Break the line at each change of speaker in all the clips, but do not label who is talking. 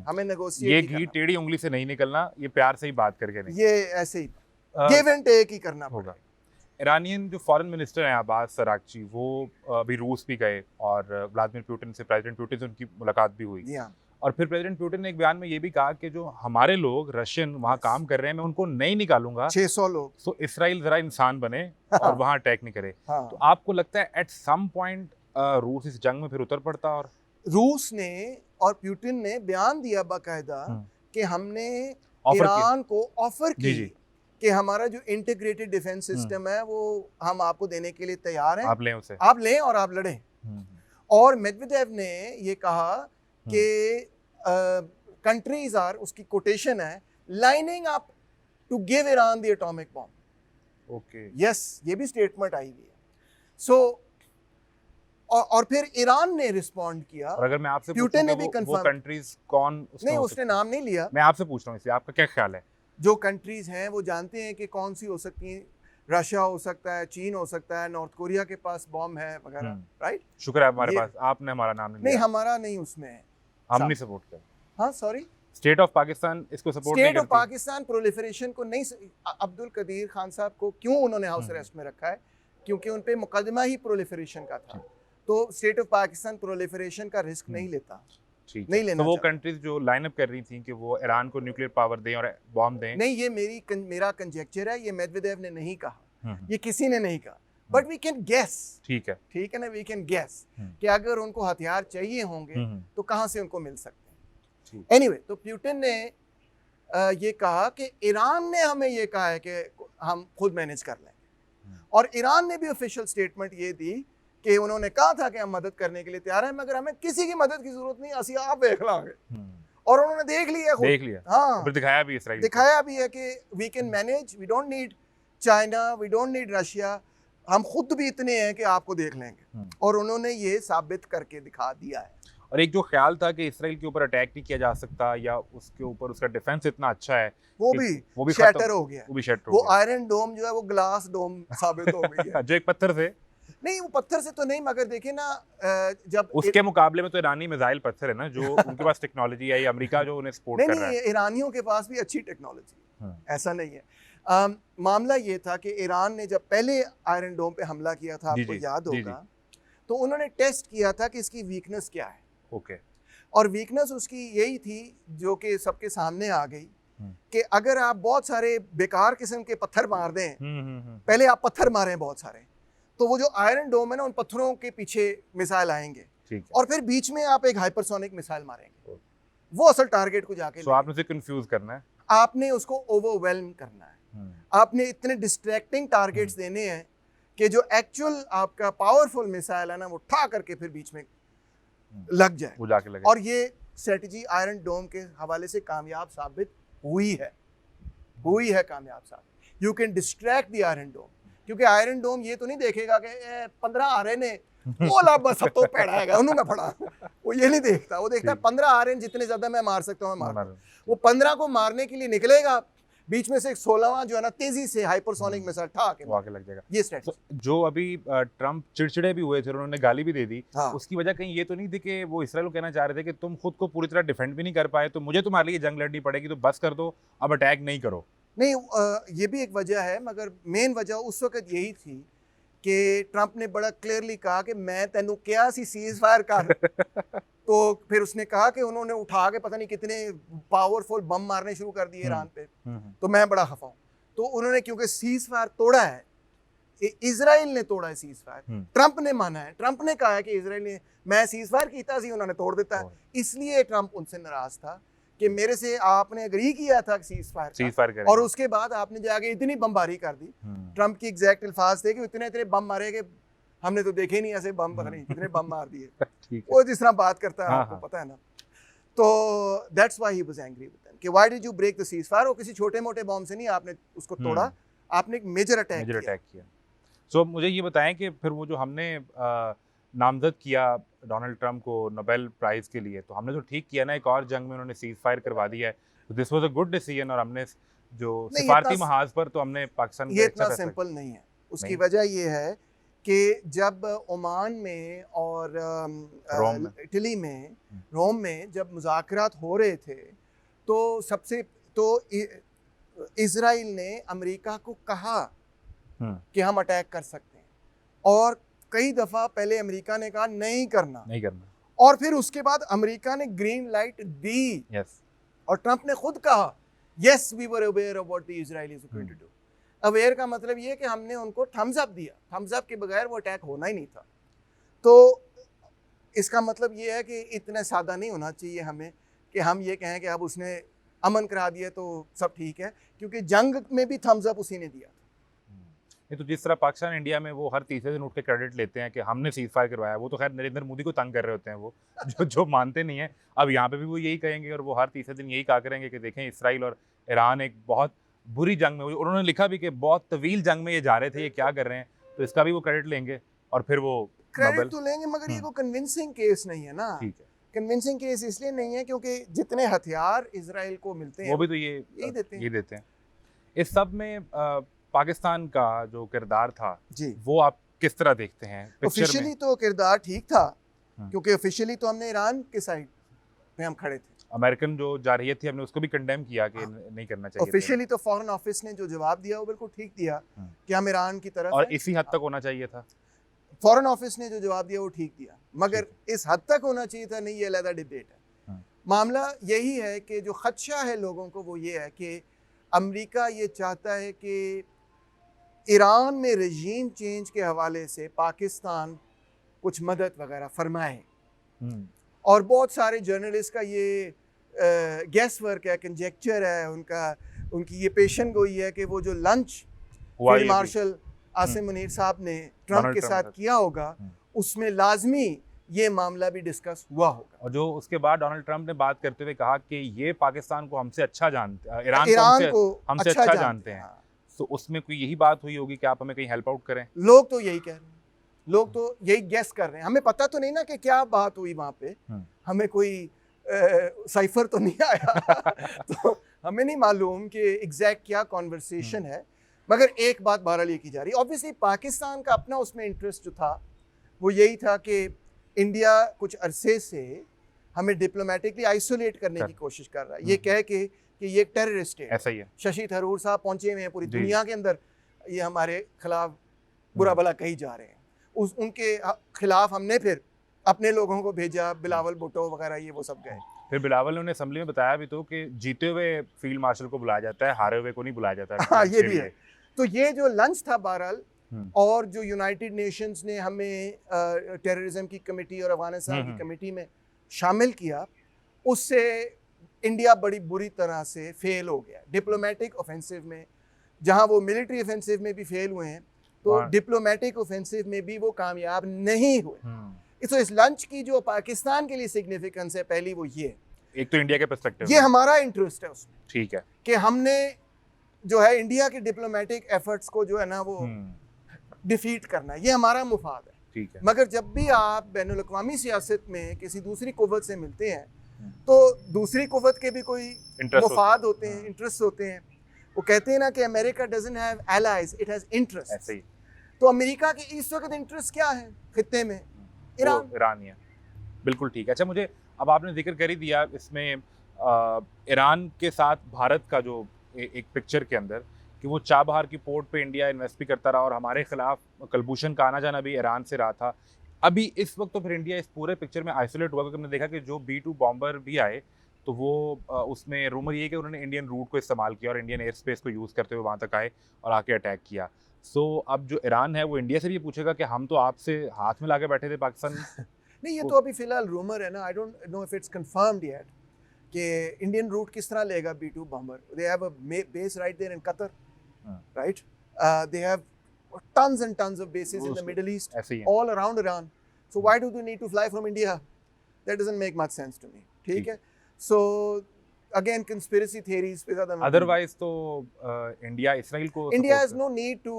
हमें नेगोशिएट
ये घी टेढ़ी उंगली से नहीं निकलना, ये प्यार से ही बात करके नहीं,
ये ऐसे ही गिव एंड टेक ही करना
होगा। ईरानियन जो फॉरेन मिनिस्टर हैं अब्बास अरागची, वो अभी रूस भी गए और व्लादिमीर पुतिन से, प्रेसिडेंट पुतिन से उनकी मुलाकात भी हुई। और फिर प्रेसिडेंट पुतिन ने एक बयान में ये भी कहा कि जो हमारे लोग रशियन वहाँ काम कर रहे हैं, मैं उनको नहीं निकालूंगा,
600 लोग,
तो इसराइल जरा इंसान बने और वहाँ अटैक नहीं करे। तो आपको लगता है एट सम पॉइंट रूस इस जंग में फिर उतर पड़ता? और
रूस ने और पुतिन ने बयान दिया बाकायदा कि हमने ईरान को ऑफर की कि हमारा जो इंटीग्रेटेड डिफेंस सिस्टम है वो हम आपको देने के लिए तैयार हैं,
आप लें उसे,
आप लें और आप लड़ें। और मेदवेदेव ने ये कहा कि कंट्रीज आर, उसकी कोटेशन है, lining up to give Iran the atomic bomb.
Okay,
yes, ये भी स्टेटमेंट आई हुई है। सो और फिर ईरान ने रिस्पॉन्ड किया।
और अगर मैं आपसे
पुतिन ने भी
वो कंट्रीज कौन,
नहीं उसने नाम नहीं लिया,
मैं आपसे पूछ रहा हूँ, इसलिए आपका क्या ख्याल है?
जो कंट्रीज हैं वो जानते हैं कि कौन सी हो सकती हैं, रशिया हो सकता है, चीन हो सकता है, नॉर्थ कोरिया के पास बॉम्ब है वगैरह, राइट।
शुक्र है हमारे पास, आपने हमारा नाम नहीं लिया।
हमारा नहीं उसमें है,
हम नहीं सपोर्ट कर।
हाँ सॉरी,
स्टेट ऑफ पाकिस्तान इसको सपोर्ट नहीं करती।
स्टेट ऑफ पाकिस्तान प्रोलिफरेशन को नहीं, अब्दुल कदीर खान साहब को क्यों उन्होंने हाउस अरेस्ट में रखा है? क्योंकि उन पे मुकदमा ही प्रोलिफरेशन का था। तो स्टेट ऑफ पाकिस्तान प्रोलिफरेशन का रिस्क नहीं लेता, नहीं लेना।
तो वो कंट्रीज जो लाइन अप कर रही थी कि वो ईरान को न्यूक्लियर पावर दें और बॉम्ब दें,
नहीं, ये मेरा कंजेक्चर है, ये मेदवेदेव ने नहीं कहा, ये किसी ने नहीं कहा, बट वी कैन गेस। ठीक है ना, वी कैन गेस कि अगर उनको हथियार चाहिए होंगे तो कहाँ से उनको मिल सकते हैं। एनीवे, तो पुतिन ने ये कहा कि ईरान ने हमें ये कहा है कि हम खुद मैनेज कर लेंगे, और ईरान ने भी ऑफिशियल स्टेटमेंट ये दी कि उन्होंने कहा था कि हम मदद करने के लिए तैयार हैं, मगर हमें किसी की मदद की जरूरत नहीं, असि आप देख लांगे। और उन्होंने देख लिया, हाँ,
फिर दिखाया भी इसराइल,
दिखाया भी है कि we can manage, we don't need China, we don't need Russia, हम खुद भी इतने हैं कि आपको देख लेंगे। और उन्होंने ये साबित करके दिखा दिया है।
और एक जो ख्याल था कि इसराइल के ऊपर अटैक नहीं किया जा सकता या उसके ऊपर उसका डिफेंस इतना अच्छा है,
वो भी शैटर हो गया, वो आयरन डोम जो है वो ग्लास डोम साबित हो गई है।
जो एक पत्थर से,
नहीं वो पत्थर से तो नहीं, मगर देखिए ना, जब
उसके मुकाबले में तो ईरानी मिसाइल पत्थर है ना, जो उनके पास टेक्नोलॉजी है, अमेरिका जो उन्हें सपोर्ट कर रहा है।
नहीं, ईरानियों के पास भी अच्छी टेक्नोलॉजी, ऐसा नहीं है। मामला ये था कि ईरान ने जब पहले आयरन डोम पे हमला किया था, आपको याद होगा, तो उन्होंने टेस्ट किया था कि इसकी वीकनेस क्या है।
ओके,
और वीकनेस उसकी यही थी जो कि सबके सामने आ गई कि अगर आप बहुत सारे बेकार किस्म के पत्थर मार दें, पहले आप पत्थर मारें बहुत सारे, तो वो जो आयरन डोम है ना, उन पत्थरों के पीछे मिसाइल आएंगे, और फिर बीच में आप एक हाइपरसोनिक मिसाइल मारेंगे, वो असल टारगेट को जाके,
तो आपने उसे कंफ्यूज करना है,
आपने उसको ओवरवेल्म करना है, आपने इतने डिस्ट्रैक्टिंग टारगेट्स देने हैं कि जो एक्चुअल आपका पावरफुल मिसाइल है ना, वो ठा करके फिर बीच में लग जाए,
वो जाके लगे।
और ये स्ट्रेटजी आयरन डोम के हवाले से कामयाब साबित हुई है कामयाब साबित। You can distract the Iron Dome, क्योंकि आयरन डोम ये तो नहीं देखेगा कि 15 आ रहे ने बोला बस सब तो पैड़ा उन्होंने पड़ा, वो ये नहीं देखता, वो देखता है 15 आ रहे हैं, जितने ज्यादा मैं मार सकता हूँ मैं मार। वो 15 को मारने के लिए निकलेगा, बीच में से 16वां जो है ना, तेजी से हाइपरसोनिक मिसाइल ठा के
लग जाएगा।
ये स्ट्रेटजी।
जो अभी ट्रम्प चिड़चिड़े भी हुए थे, उन्होंने गाली भी दे दी, उसकी वजह कहीं ये तो नहीं थी कि वो इसराइल को कहना चाह रहे थे कि तुम खुद को पूरी तरह डिफेंड भी नहीं कर पाए, तो मुझे तुम्हारे लिए जंग लड़नी पड़ेगी, तो बस कर दो, अब अटैक नहीं करो?
नहीं, ये भी एक वजह है, मगर मेन वजह उस वक्त यही थी कि ट्रंप ने बड़ा क्लियरली कहा कि मैं तेनू क्या सी सीज फायर कर। तो फिर उसने कहा कि उन्होंने उठा के पता नहीं कितने पावरफुल बम मारने शुरू कर दिए ईरान पे, तो मैं बड़ा खफा हूँ। तो उन्होंने क्योंकि सीज फायर तोड़ा है, इजराइल ने तोड़ा है सीज फायर, ट्रंप ने माना है, ट्रंप ने कहा है कि इजराइल ने, मैं सीज फायर कीता सी, उन्होंने तोड़ देता है, इसलिए ट्रंप उनसे नाराज था कि मेरे से आपने एग्री किया था सीज फायर और उसके बाद आपने जाके इतनी बमबारी कर दी। ट्रंप की एग्जैक्ट अल्फाज थे कि इतने बम मारे कि हमने तो देखे नहीं ऐसे बम, पता नहीं कितने बम मार दिए। वो जिस तरह बात करता है आपको पता है ना, तो that's why he was angry with them कि why did you break the ceasefire. वो किसी छोटे मोटे बम से नहीं आपने उसको तोड़ा, आपने एक मेजर अटैक किया।
सो मुझे ये बताएं कि फिर वो जो हमने नामजद किया डोनाल्ड ट्रंप को नोबेल प्राइज़ के लिए, तो हमने तो ठीक किया ना, एक और जंग में उन्होंने सीज फायर करवा दिया है, तो this was a good decision. और हमने जो सिफारती महाज पर तो हमने पाकिस्तान
ये इतना सिंपल नहीं है। उसकी वजह ये है कि जब ओमान में और इटली में रोम में जब मुज़ाकरात हो रहे थे तो इज़राइल ने अमेरिका को कहा कि हम अटैक कर सकते हैं, और कई दफ़ा पहले अमेरिका ने कहा नहीं करना, और फिर उसके बाद अमेरिका ने ग्रीन लाइट दी। और ट्रंप ने खुद कहा yes we were aware of what the Israelis were going to do. Aware का मतलब ये है कि हमने उनको थम्स अप दिया, थम्स अप के बगैर वो अटैक होना ही नहीं था। तो इसका मतलब ये है कि इतना सादा नहीं होना चाहिए हमें कि हम ये कहें कि अब उसने अमन करा दिया तो सब ठीक है, क्योंकि जंग में भी थम्स अप उसी ने दिया।
ये तो जिस तरह पाकिस्तान इंडिया में वो हर तीसरे दिन उठ के क्रेडिट लेते हैं कि हमने सीज फायर करवाया, वो तो खैर नरेंद्र मोदी को तंग कर रहे होते हैं वो जो मानते नहीं है। अब यहाँ पे भी वो यही कहेंगे और वो हर तीसरे दिन यही कहा करेंगे कि देखें इसराइल और ईरान एक बहुत बुरी जंग में हुई। उन्होंने लिखा भी कि बहुत तवील जंग में ये जा रहे थे, ये क्या कर रहे हैं, तो इसका भी वो क्रेडिट लेंगे और फिर वो
क्रेडिट तो लेंगे, मगर ये कोई कन्विंसिंग केस नहीं है ना।
ठीक है,
कन्विंसिंग केस इसलिए नहीं है क्योंकि जितने हथियार इजराइल को मिलते हैं
वो भी तो ये देते हैं। इस सब में पाकिस्तान का जो किरदार था जी, वो आप किस तरह देखते हैं?
ऑफिशियली तो किरदार ठीक था, क्योंकि ऑफिशियली तो हमने ईरान के साइड पे हम खड़े थे।
अमेरिकन जो जारहियत थी हमने उसको भी कंडेम किया कि नहीं करना चाहिए।
ऑफिशियली तो फॉरेन ऑफिस ने जो जवाब दिया वो बिल्कुल ठीक दिया कि हम ईरान की तरफ,
और इसी हद तक होना चाहिए था।
फॉरेन ऑफिस ने जो जवाब दिया वो ठीक दिया, मगर इस हद तक होना चाहिए था नहीं, ये अलग डिबेट है। मामला यही है कि जो खदशा है लोगों को वो ये है कि अमेरिका ये चाहता है कि ईरान में रजीम चेंज के हवाले से पाकिस्तान कुछ मदद वगैरह फरमाए, और बहुत सारे जर्नलिस्ट का ये गैस वर्क है, कंजेक्चर है, उनकी ये पेशन गोई है कि वो जो lunch field marshal Asim Munir साहब ने ट्रंप के साथ किया होगा उसमें लाजमी ये मामला भी डिस्कस हुआ होगा।
और जो उसके बाद डोनाल्ड ट्रंप ने बात करते हुए कहा कि ये पाकिस्तान को हमसे अच्छा जानते हैं, ईरान को हमसे अच्छा जानते हैं, तो उसमें कोई यही बात हुई होगी कि आप हमें कहीं हेल्प आउट करें।
लोग तो यही कह रहे हैं, लोग तो यही गेस कर रहे हैं, हमें पता तो नहीं ना कि क्या बात हुई वहाँ पे, हमें कोई साइफर तो नहीं आया तो हमें नहीं मालूम कि एग्जैक्ट क्या कॉन्वर्सेशन है, मगर एक बात बहरहाल ये की जा रही है। ऑब्वियसली पाकिस्तान का अपना उसमें इंटरेस्ट जो था वो यही था कि इंडिया कुछ अरसे से हमें डिप्लोमेटिकली आइसोलेट करने की कोशिश कर रहा है, ये कह के कि ये एक टेररिस्ट है।
ऐसा ही है,
शशि थरूर साहब पहुंचे हुए हैं पूरी दुनिया के अंदर, ये हमारे खिलाफ बुरा भला कही जा रहे हैं। उनके खिलाफ हमने फिर अपने लोगों को भेजा, बिलावल भुट्टो वगैरह ये वो सब गए।
फिर बिलावल ने असेंबली में बताया भी तो कि जीते हुए फील्ड मार्शल को बुलाया जाता है, हारे हुए को नहीं बुलाया जाता।
हाँ, ये भी है। तो ये जो लंच था बहरहाल, और जो यूनाइटेड नेशंस ने हमें टेररिज्म की कमेटी और अफगानिस्तान की कमेटी में शामिल किया, उससे इंडिया बड़ी बुरी तरह से फेल हो गया डिप्लोमेटिक ऑफेंसिव में। जहां वो मिलिट्री ऑफेंसिव में भी फेल हुए हैं, तो डिप्लोमेटिक ऑफेंसिव में भी वो कामयाब नहीं हुए। तो इस लंच की जो पाकिस्तान के लिए सिग्निफिकेंस है, पहली वो ये,
एक तो इंडिया के पर्सपेक्टिव
ये हमारा इंटरेस्ट है उसमें,
ठीक है, कि
हमने जो है इंडिया के डिप्लोमेटिक एफर्ट्स को जो है ना वो डिफीट करना, ये हमारा मुफाद है, ठीक है। मगर जब भी आप बैनुल अक़वामी सियासत में किसी दूसरी कुव्वत से मिलते हैं तो दूसरी कुव्वत के भी कोई मुफाद होते हैं, इंटरेस्ट होते हैं। वो कहते हैं ना कि America doesn't have allies, it has interest. ऐसे ही तो अमेरिका के इस वक्त इंटरेस्ट क्या है खित्ते में?
ईरान है। बिल्कुल ठीक है। अच्छा, मुझे अब आपने जिक्र कर ही दिया इसमें ईरान के साथ भारत का जो एक पिक्चर के अंदर कि वो चाबहार की पोर्ट पे इंडिया इन्वेस्ट भी करता रहा और हमारे खिलाफ कलभूषण का आना जाना भी ईरान से रहा था। अभी इस वक्त तो फिर इंडिया इस पूरे पिक्चर में आइसोलेट हुआ, क्योंकि हमने देखा कि जो B-2 बॉम्बर भी आए तो वो उसमें रूमर ये कि उन्होंने इंडियन रूट को इस्तेमाल किया और इंडियन एयर स्पेस को यूज़ करते हुए वहाँ तक आए और आके अटैक किया। सो अब जो ईरान है वो इंडिया से भी ये पूछेगा कि हम तो आपसे हाथ में ला के बैठे थे पाकिस्तान
नहीं, ये तो अभी फिलहाल रूमर है ना, I don't know if it's confirmed yet कि इंडियन रूट किस तरह लेगा B-2 bomber. They have a base right there in Qatar, right, they have tons and tons of bases in the Middle East, all around Iran. So why do they need to fly from India? That doesn't make much sense to me. ठीक है? So again, conspiracy theories.
Otherwise, तो India, Israel को
India has no need to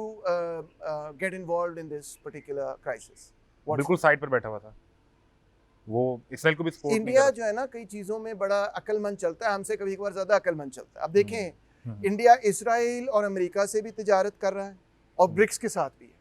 get involved in this particular crisis.
बिल्कुल side पर बैठा हुआ था। वो इसराइल को भी सपोर्ट नहीं कर रहा।
इंडिया जो है ना कई चीज़ों में बड़ा अक्लमंद चलता है, हमसे कभी-कभार ज़्यादा अक्लमंद चलता है। अब देखें, इंडिया इसराइल और अमेरिका से भी तिजारत कर रहा है और ब्रिक्स के साथ भी है।